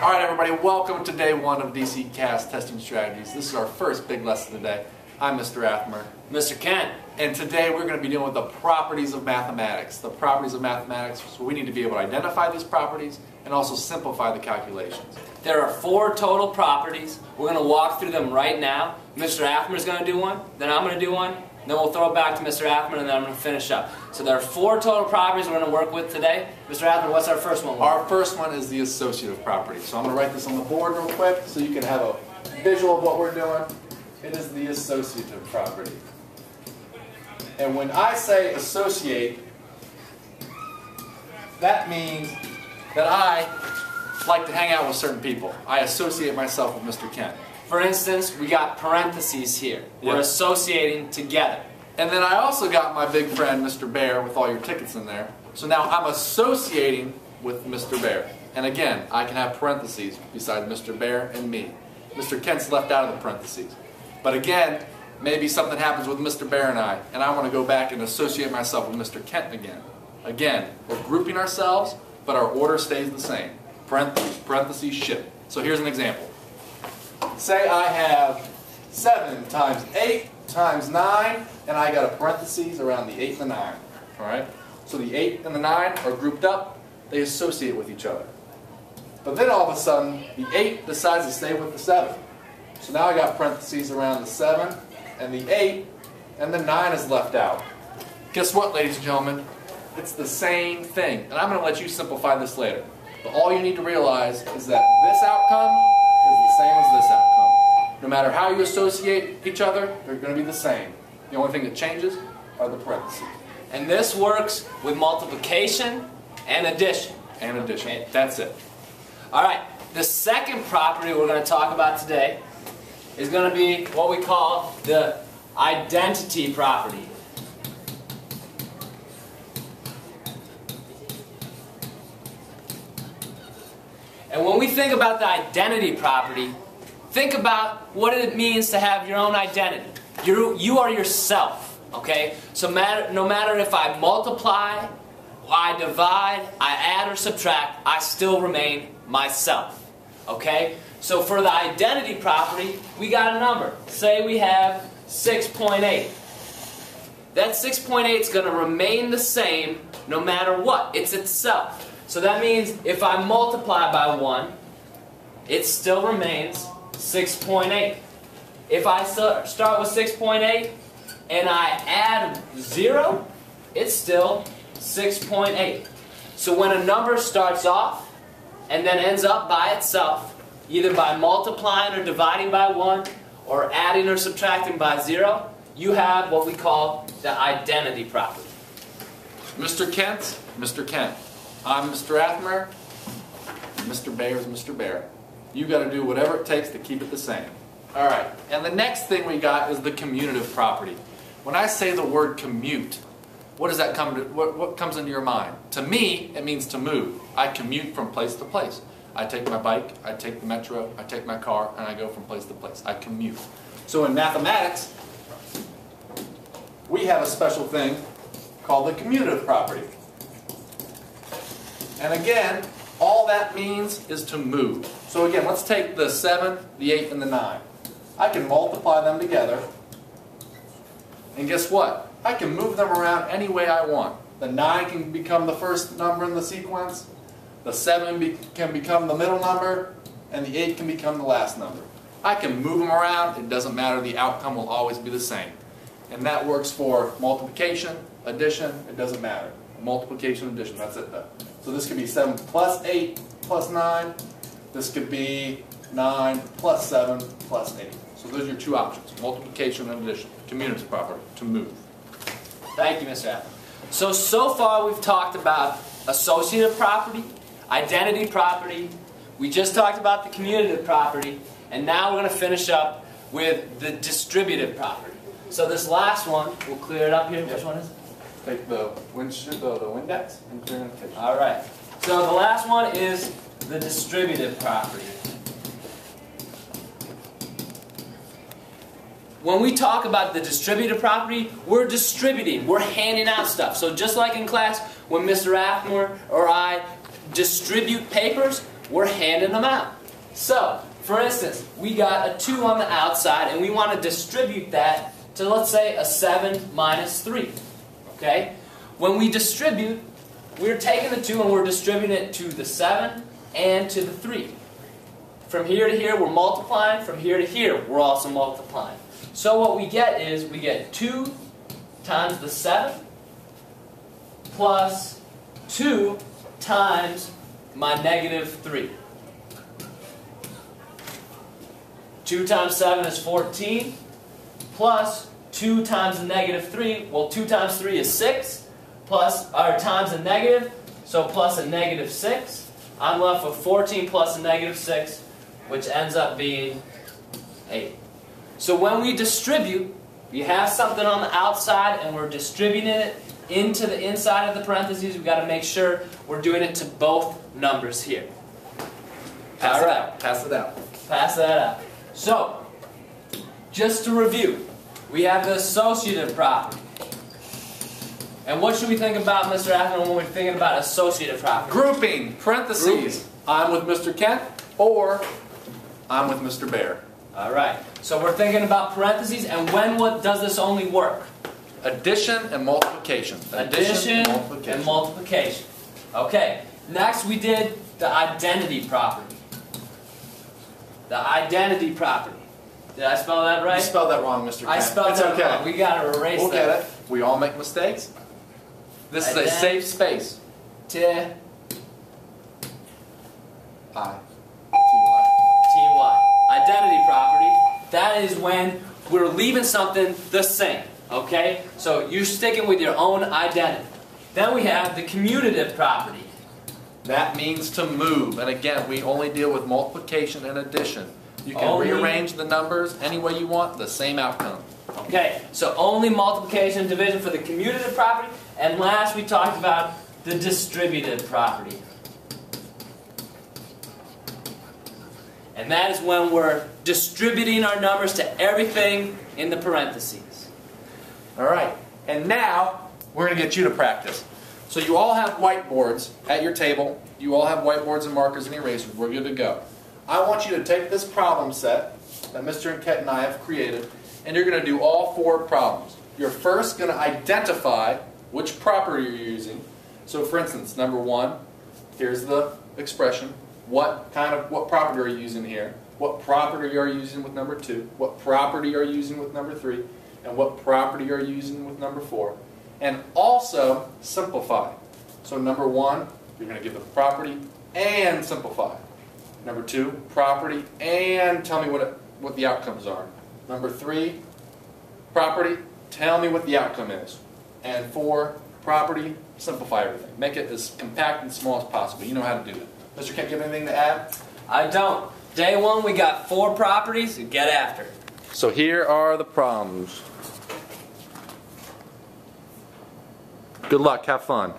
Alright everybody, welcome to day one of DC-CAS testing strategies. This is our first big lesson today. I'm Mr. Athmer. Mr. Kent. And today we're going to be dealing with the properties of mathematics. The properties of mathematics, so we need to be able to identify these properties and also simplify the calculations. There are 4 total properties. We're going to walk through them right now. Mr. Athmer is going to do one, then I'm going to do one, then we'll throw it back to Mr. Athmer, and then I'm going to finish up. So there are 4 total properties we're going to work with today. Mr. Athmer, what's our first one? Our first one is the associative property. So I'm going to write this on the board real quick so you can have a visual of what we're doing. It is the associative property. And when I say associate, that means that I like to hang out with certain people. I associate myself with Mr. Kent. For instance, we got parentheses here. We're associating together. And then I also got my big friend, Mr. Bear, with all your tickets in there. So now I'm associating with Mr. Bear. And again, I can have parentheses beside Mr. Bear and me. Mr. Kent's left out of the parentheses. But again, maybe something happens with Mr. Bear and I want to go back and associate myself with Mr. Kent again. Again, we're grouping ourselves, but our order stays the same. Parentheses, ship. So here's an example. Say I have 7 times 8 times 9, and I got a parentheses around the 8 and the 9. Alright? So the 8 and the 9 are grouped up, they associate with each other. But then all of a sudden, the 8 decides to stay with the 7. So now I got parentheses around the 7 and the 8, and the 9 is left out. Guess what, ladies and gentlemen? It's the same thing. And I'm going to let you simplify this later. But all you need to realize is that this outcome is the same as this outcome. No matter how you associate each other, they're going to be the same. The only thing that changes are the parentheses. And this works with multiplication and addition. And addition. Okay. That's it. Alright, the second property we're going to talk about today is going to be what we call the identity property. And when we think about the identity property, think about what it means to have your own identity. You are yourself, okay? So no matter if I multiply, I divide, I add or subtract, I still remain myself, okay? So for the identity property, we got a number. Say we have 6.8. That 6.8 is going to remain the same no matter what. It's itself. So that means if I multiply by 1, it still remains 6.8. If I start with 6.8 and I add 0, it's still 6.8. So when a number starts off and then ends up by itself, either by multiplying or dividing by 1, or adding or subtracting by 0, you have what we call the identity property. Mr. Kent, Mr. Kent. I'm Mr. Athmer, Mr. Bear is Mr. Bear. You got to do whatever it takes to keep it the same. Alright, and the next thing we got is the commutative property. When I say the word commute, what does that come to, what comes into your mind? To me, it means to move. I commute from place to place. I take my bike, I take the metro, I take my car, and I go from place to place. I commute. So in mathematics, we have a special thing called the commutative property. And again, all that means is to move. So again, let's take the 7, the 8, and the 9. I can multiply them together. And guess what? I can move them around any way I want. The 9 can become the first number in the sequence. The 7 can become the middle number. And the 8 can become the last number. I can move them around. It doesn't matter. The outcome will always be the same. And that works for multiplication, addition. It doesn't matter. Multiplication, addition. That's it though. So this could be 7 plus 8 plus 9. This could be 9 plus 7 plus 8. So those are your 2 options. Multiplication and addition. Commutative property. To move. Thank you, Mr. Athmer. So far we've talked about associative property, identity property. We just talked about the commutative property. And now we're going to finish up with the distributive property. So this last one, we'll clear it up here. Which one is it? Take the Windex and clear it. Alright. So the last one is the distributive property. When we talk about the distributive property, we're distributing, we're handing out stuff. So just like in class, when Mr. Athmer or I distribute papers, we're handing them out. So, for instance, we got a 2 on the outside, and we want to distribute that to, let's say, a 7 minus 3. Okay? When we distribute, we're taking the 2 and we're distributing it to the 7 and to the 3. From here to here, we're multiplying. From here to here, we're also multiplying. So what we get is, we get 2 times the 7 plus 2 times my negative 3. 2 times 7 is 14, plus 2 times the negative 3. Well, 2 times 3 is 6, plus, or times a negative, so plus a negative 6. I'm left with 14 plus a negative 6, which ends up being 8. So when we distribute, we have something on the outside and we're distributing it into the inside of the parentheses. We've got to make sure we're doing it to both numbers here. Pass it out. Pass it out. Pass that out. So, just to review, we have the associative property. And what should we think about, Mr. Ackman, when we're thinking about associative property? Grouping, parentheses. Grouping. I'm with Mr. Kent, or I'm with Mr. Bear. All right. So we're thinking about parentheses, and when does this only work? Addition and multiplication. Addition and multiplication. Okay. Next we did the identity property. The identity property. Did I spell that right? You spelled that wrong, Mr. Kent. I spelled that wrong. We got to erase that. We'll get it. We all make mistakes. This is a safe space. T-Y. Identity property. That is when we're leaving something the same. Okay? So you're sticking with your own identity. Then we have the commutative property. That means to move. And again, we only deal with multiplication and addition. You can rearrange the numbers any way you want, the same outcome. Okay, so only multiplication and division for the commutative property. And last we talked about the distributive property. And that is when we're distributing our numbers to everything in the parentheses. Alright, and now we're going to get you to practice. So you all have whiteboards at your table. You all have whiteboards and markers and erasers. We're good to go. I want you to take this problem set that Mr. Kent and I have created, and you're going to do all 4 problems. You're first going to identify which property you're using. So for instance, number 1, here's the expression. What property are you using here? What property are you using with number 2? What property are you using with number 3? And what property are you using with number 4? And also simplify. So number 1, you're going to give the property and simplify. Number 2, property and tell me what the outcomes are. Number 3, property, tell me what the outcome is. And 4, property, simplify everything. Make it as compact and small as possible. You know how to do it. Mr. Kent, you have anything to add? I don't. Day 1, we got 4 properties. Get after it. So here are the problems. Good luck. Have fun.